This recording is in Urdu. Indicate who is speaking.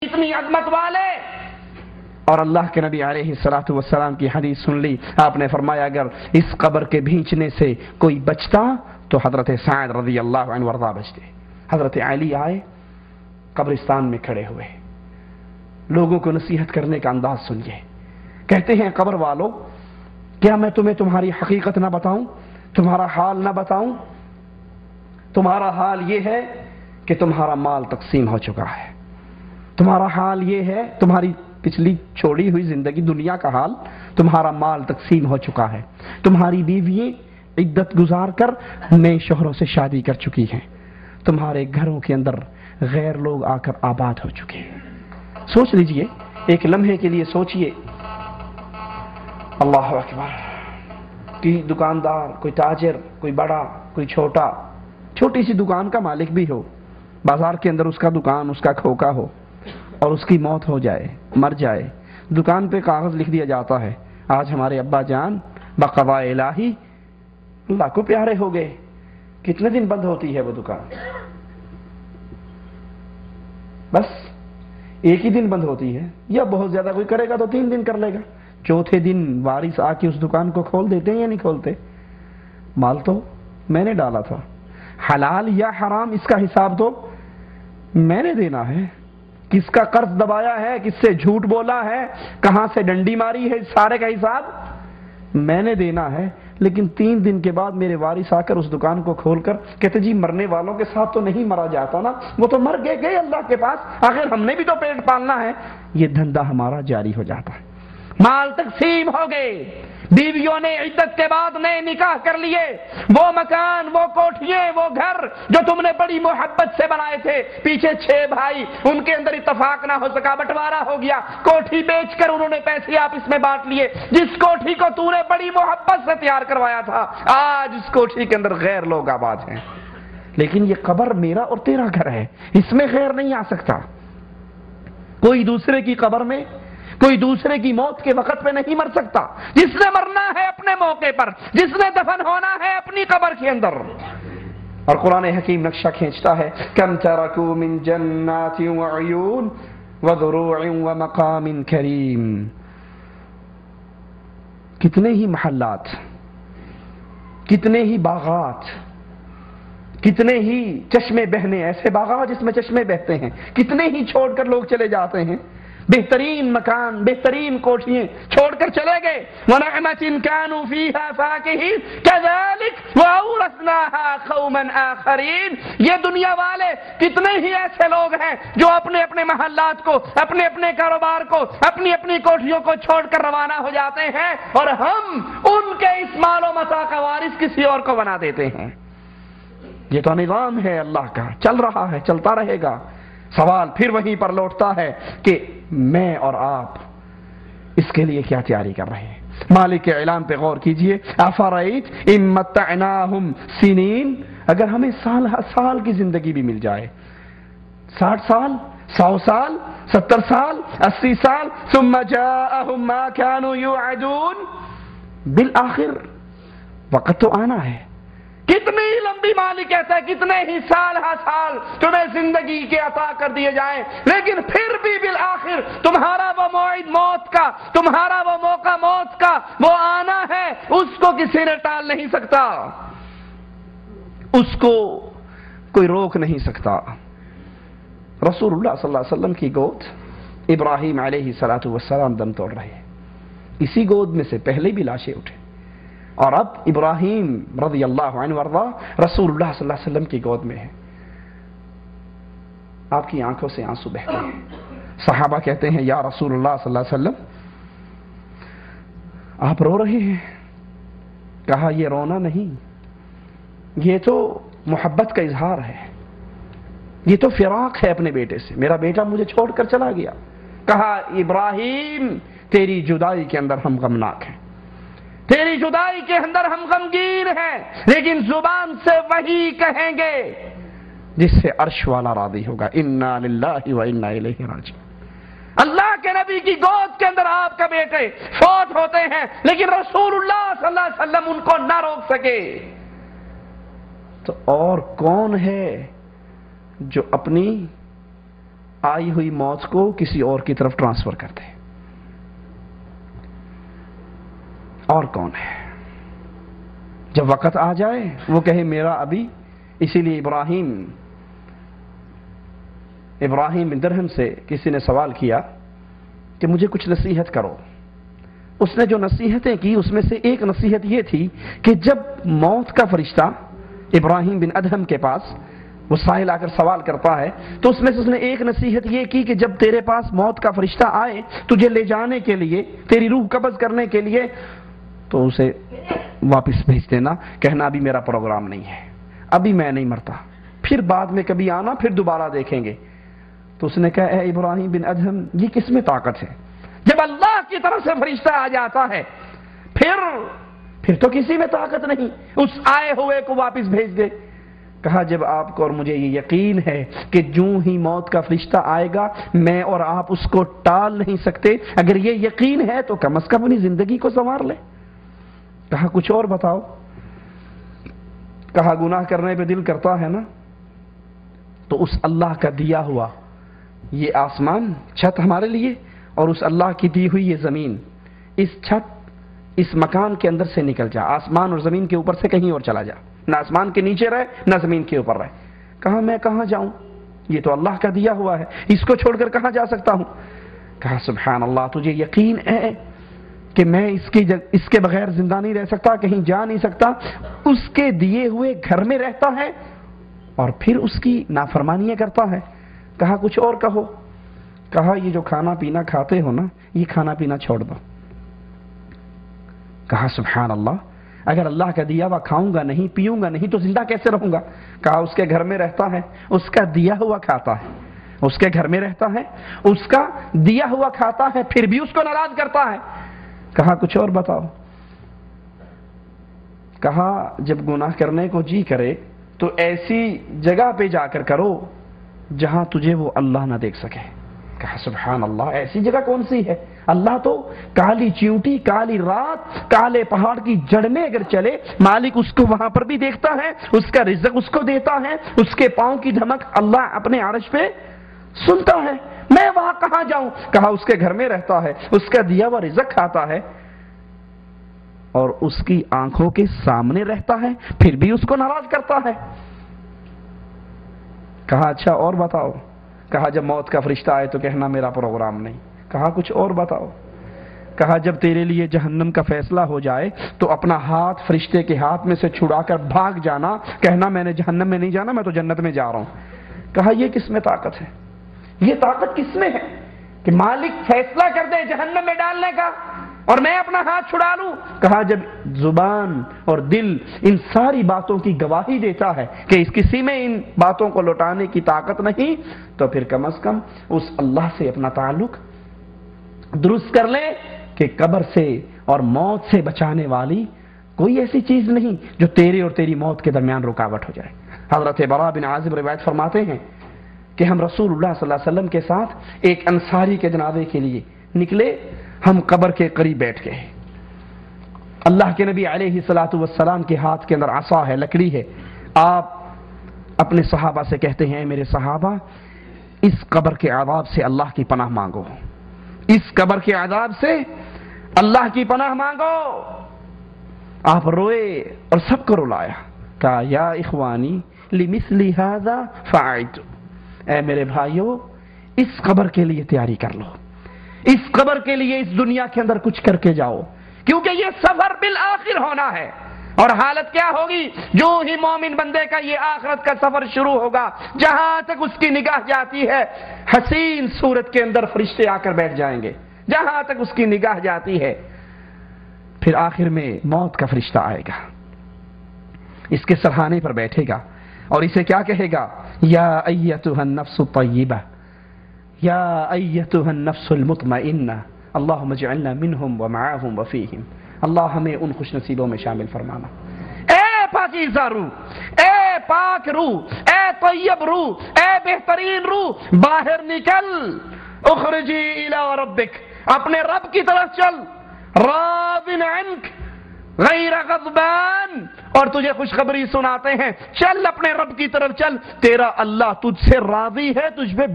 Speaker 1: اتنی عظمت والے. اور اللہ کے نبی علیہ الصلوۃ والسلام کی حدیث سن لی. آپ نے فرمایا اگر اس قبر کے بھینچنے سے کوئی بچتا تو حضرت سعد رضی اللہ عنہ وارضا بچتے. حضرت علی آئے, قبرستان میں کھڑے ہوئے, لوگوں کو نصیحت کرنے کا انداز سنیے. کہتے ہیں قبر والو, کیا میں تمہیں تمہاری حقیقت نہ بتاؤں, تمہارا حال نہ بتاؤں؟ تمہارا حال یہ ہے کہ تمہارا مال تقسیم ہو چکا ہے. تمہارا حال یہ ہے, تمہاری پچھلی چھوڑی ہوئی زندگی دنیا کا حال, تمہارا مال تقسیم ہو چکا ہے. تمہاری بیوییں عدت گزار کر نئے شوہروں سے شادی کر چکی ہیں. تمہارے گھروں کے اندر غیر لوگ آ کر آباد ہو چکے ہیں. سوچ لیجئے, ایک لمحے کے لیے سوچئے. اللہ اکبر. کوئی دکاندار, کوئی تاجر, کوئی بڑا, کوئی چھوٹا, چھوٹی سی دکان کا مالک بھی ہو, بازار کے اندر اس کا دکان, اس کا کھوکا ہو, اور اس کی موت ہو جائے, مر جائے, دکان پہ کاغذ لکھ دیا جاتا ہے آج ہمارے ابا جان بقضاء الہی اللہ کو پیارے ہو گئے. کتنے دن بند ہوتی ہے وہ دکان؟ بس ایک ہی دن بند ہوتی ہے, یا بہت زیادہ کوئی کرے گا تو 3 دن کر لے گا. چوتھے دن وارث آ کے اس دکان کو کھول دیتے ہیں یا نہیں کھولتے؟ مال تو میں نے ڈالا تھا, حلال یا حرام اس کا حساب تو میں نے دینا ہے. کس کا قرض دبایا ہے, کس سے جھوٹ بولا ہے, کہاں سے ڈنڈی ماری ہے, سارے کا حساب میں نے دینا ہے. لیکن 3 دن کے بعد میرے وارث آ کر اس دکان کو کھول کر کہتے جی مرنے والوں کے ساتھ تو نہیں مرا جاتا نا, وہ تو مر گئے اللہ کے پاس, آخر ہم نے بھی تو پیٹ پالنا ہے. یہ دھندا ہمارا جاری ہو جاتا ہے. مال تقسیم ہو گئے, بیویوں نے عدت کے بعد نئے نکاح کر لیے. وہ مکان, وہ کوٹھیاں, وہ گھر جو تم نے بڑی محبت سے بنائے تھے, پیچھے 6 بھائی, ان کے اندر اتفاق نہ ہو سکا, بٹوارا ہو گیا. کوٹھی بیچ کر انہوں نے پیسے آپس میں بانٹ لیے. جس کوٹھی کو تو نے بڑی محبت سے تیار کروایا تھا, آج اس کوٹھی کے اندر غیر لوگ آباد ہیں. لیکن یہ قبر میرا اور تیرا گھر ہے, اس میں غیر نہیں آ سکتا. کوئی دوسرے کی قبر میں, کوئی دوسرے کی موت کے وقت پہ نہیں مر سکتا. جس نے مرنا ہے اپنے موقع پر, جس نے دفن ہونا ہے اپنی قبر کے اندر. اور قرآن حکیم نقشہ کھینچتا ہے, کم ترکوا من جنات وعیون وزروع ومقام کریم. کتنے ہی محلات, کتنے ہی باغات, کتنے ہی چشمے بہنے, ایسے باغات جس میں چشمے بہتے ہیں, کتنے ہی چھوڑ کر لوگ چلے جاتے ہیں. بہترین مکان, بہترین کوٹھیاں چھوڑ کر چلے گئے. وَنَعْمَةٍ كَانُوا فِيهَا فَاكِهِينَ كَذَلِكَ وَأَوْرَثْنَاهَا قَوْمًا آخَرِينَ. یہ دنیا والے کتنے ہی ایسے لوگ ہیں جو اپنے اپنے محلات کو, اپنے اپنے کاروبار کو, اپنی اپنی کوٹھیوں کو چھوڑ کر روانہ ہو جاتے ہیں, اور ہم ان کے اس مال و متاع کا وارث کسی اور کو بنا دیتے ہیں. یہ تو نظام ہے اللہ کا, چل رہا ہے, چلتا رہے گا. سوال پھر وہیں پر لوٹتا ہے کہ میں اور آپ اس کے لیے کیا تیاری کر رہے ہیں. مالک کے اعلان پہ غور کیجئے. افرأیت ان متعناہم سنین, اگر ہمیں سال سال کی زندگی بھی مل جائے, 60 سال, 100 سال, 70 سال, 80 سال, ثم جاءہم ما كانوا یوعدون, بالآخر وقت تو آنا ہے. کتنی لمبی مالک کہتا ہے کتنے ہی سال تمہیں زندگی کے عطا کر دیے جائیں, لیکن پھر بھی بالآخر تمہارا وہ موعد موت کا, تمہارا وہ موقع موت کا وہ آنا ہے. اس کو کسی نے ٹال نہیں سکتا, اس کو کوئی روک نہیں سکتا. رسول اللہ صلی اللہ علیہ وسلم کی گود ابراہیم علیہ السلام دم توڑ رہے ہیں. اسی گود میں سے پہلے بھی لاشیں اٹھے, اور اب ابراہیم رضی اللہ عنہ وارضا رسول اللہ صلی اللہ علیہ وسلم کی گود میں ہے. آپ کی آنکھوں سے آنسو بہتے ہیں. صحابہ کہتے ہیں یا رسول اللہ صلی اللہ علیہ وسلم آپ رو رہے ہیں. کہا یہ رونا نہیں, یہ تو محبت کا اظہار ہے, یہ تو فراق ہے اپنے بیٹے سے, میرا بیٹا مجھے چھوڑ کر چلا گیا. کہا ابراہیم تیری جدائی کے اندر ہم غمناک ہیں, تیری جدائی کے اندر ہم غمگین ہیں, لیکن زبان سے وہی کہیں گے جس سے عرش والا راضی ہوگا, انا للہ و انا الیہ راجعون. اللہ کے نبی کی گود کے اندر آپ کا بیٹے فوت ہوتے ہیں, لیکن رسول اللہ صلی اللہ علیہ وسلم ان کو نہ روک سکے. تو اور کون ہے جو اپنی آئی ہوئی موت کو کسی اور کی طرف ٹرانسفر کر دے۔ اور کون ہے؟ جب وقت آ جائے وہ کہے میرا ابھی، اسی لیے ابراہیم بن درہم سے کسی نے سوال کیا کہ مجھے کچھ نصیحت کرو۔ اس نے جو نصیحتیں کی اس میں سے ایک نصیحت یہ تھی کہ جب موت کا فرشتہ ابراہیم بن ادہم کے پاس وہ سائل آ کر سوال کرتا ہے تو اس میں سے اس نے ایک نصیحت یہ کی کہ جب تیرے پاس موت کا فرشتہ آئے تجھے لے جانے کے لیے، تیری روح قبض کرنے کے لیے، تو اسے واپس بھیج دینا، کہنا ابھی میرا پروگرام نہیں ہے، ابھی میں نہیں مرتا، پھر بعد میں کبھی آنا، پھر دوبارہ دیکھیں گے۔ تو اس نے کہا اے ابراہیم بن ادہم، یہ کس میں طاقت ہے؟ جب اللہ کی طرف سے فرشتہ آ جاتا ہے پھر تو کسی میں طاقت نہیں، اس آئے ہوئے کو واپس بھیج دے۔ کہا جب آپ کو اور مجھے یہ یقین ہے کہ جوں ہی موت کا فرشتہ آئے گا میں اور آپ اس کو ٹال نہیں سکتے، اگر یہ یقین ہے تو کم از کم اپنی زندگی کو سنوار لے۔ کہا کچھ اور بتاؤ۔ کہا گناہ کرنے پہ دل کرتا ہے نا، تو اس اللہ کا دیا ہوا یہ آسمان چھت ہمارے لیے اور اس اللہ کی دی ہوئی یہ زمین، اس چھت اس مکان کے اندر سے نکل جا، آسمان اور زمین کے اوپر سے کہیں اور چلا جا، نہ آسمان کے نیچے رہے نہ زمین کے اوپر رہے۔ کہا میں کہاں جاؤں، یہ تو اللہ کا دیا ہوا ہے، اس کو چھوڑ کر کہاں جا سکتا ہوں؟ کہا سبحان اللہ، تجھے یقین ہے کہ میں اس کے بغیر زندہ نہیں رہ سکتا، کہیں جا نہیں سکتا، اس کے دیے ہوئے گھر میں رہتا ہے اور پھر اس کی نافرمانیاں کرتا ہے۔ کہا کچھ اور کہو۔ کہا یہ جو کھانا پینا کھاتے ہو نا، یہ کھانا پینا چھوڑ دو۔ کہا سبحان اللہ، اگر اللہ کا دیا ہوا کھاؤں گا نہیں پیوں گا نہیں تو زندہ کیسے رہوں گا؟ کہا اس کے گھر میں رہتا ہے، اس کا دیا ہوا کھاتا ہے، اس کے گھر میں رہتا ہے، اس کا دیا ہوا کھاتا ہے، پھر بھی اس کو ناراض کرتا ہے۔ کہا کچھ اور بتاؤ۔ کہا جب گناہ کرنے کو جی کرے تو ایسی جگہ پہ جا کر کرو جہاں تجھے وہ اللہ نہ دیکھ سکے۔ کہا سبحان اللہ، ایسی جگہ کون سی ہے؟ اللہ تو کالی چیونٹی، کالی رات، کالے پہاڑ کی جڑ میں اگر چلے مالک اس کو وہاں پر بھی دیکھتا ہے، اس کا رزق اس کو دیتا ہے، اس کے پاؤں کی دھمک اللہ اپنے عرش پہ سنتا ہے، میں وہاں کہاں جاؤں؟ کہا اس کے گھر میں رہتا ہے، اس کا دیا ہوا رزق کھاتا ہے اور اس کی آنکھوں کے سامنے رہتا ہے، پھر بھی اس کو ناراض کرتا ہے۔ کہا اچھا اور بتاؤ۔ کہا جب موت کا فرشتہ آئے تو کہنا میرا پروگرام نہیں۔ کہا کچھ اور بتاؤ۔ کہا جب تیرے لیے جہنم کا فیصلہ ہو جائے تو اپنا ہاتھ فرشتے کے ہاتھ میں سے چھڑا کر بھاگ جانا، کہنا میں نے جہنم میں نہیں جانا، میں تو جنت میں جا رہا ہوں۔ کہا یہ کس میں طاقت ہے؟ یہ طاقت کس میں ہے کہ مالک فیصلہ کر دے جہنم میں ڈالنے کا اور میں اپنا ہاتھ چھڑا لوں؟ کہا جب زبان اور دل ان ساری باتوں کی گواہی دیتا ہے کہ اس کسی میں ان باتوں کو لوٹانے کی طاقت نہیں، تو پھر کم از کم اس اللہ سے اپنا تعلق درست کر لے کہ قبر سے اور موت سے بچانے والی کوئی ایسی چیز نہیں جو تیرے اور تیری موت کے درمیان رکاوٹ ہو جائے۔ حضرت براء بن عازب روایت فرماتے ہیں کہ ہم رسول اللہ صلی اللہ علیہ وسلم کے ساتھ ایک انصاری کے جنازے کے لیے نکلے، ہم قبر کے قریب بیٹھ گئے۔ اللہ کے نبی علیہ الصلوۃ والسلام کے ہاتھ کے اندر عصا ہے، لکڑی ہے۔ آپ اپنے صحابہ سے کہتے ہیں میرے صحابہ، اس قبر کے عذاب سے اللہ کی پناہ مانگو، اس قبر کے عذاب سے اللہ کی پناہ مانگو۔ آپ روئے اور سب کو رلایا، کہا یا اخوانی لمثل ھذا فعلت، اے میرے بھائیو اس قبر کے لیے تیاری کر لو، اس قبر کے لیے اس دنیا کے اندر کچھ کر کے جاؤ، کیونکہ یہ سفر بالآخر ہونا ہے۔ اور حالت کیا ہوگی؟ جو ہی مومن بندے کا یہ آخرت کا سفر شروع ہوگا، جہاں تک اس کی نگاہ جاتی ہے حسین صورت کے اندر فرشتے آ کر بیٹھ جائیں گے، جہاں تک اس کی نگاہ جاتی ہے۔ پھر آخر میں موت کا فرشتہ آئے گا، اس کے سرہانے پر بیٹھے گا اور اسے کیا کہے گا؟ یا ایتھا النفس الطیبہ، یا ایتھا النفس المطمئنہ، اللہم اجعلنا منہم ومعاہم وفیہم، اللہ ہمیں ان خوش نصیبوں میں شامل فرمانا۔ اے پاکیزہ روح، اے پاک روح، اے طیب روح، اے بہترین روح، باہر نکل، اخرجی الی ربک، اپنے رب کی طرف چل، راض عنک غیر غضبان، اور تجھے خوشخبری سناتے ہیں، چل اپنے رب کی طرف چل، تیرا اللہ تجھ سے راضی ہے، تجھ پہ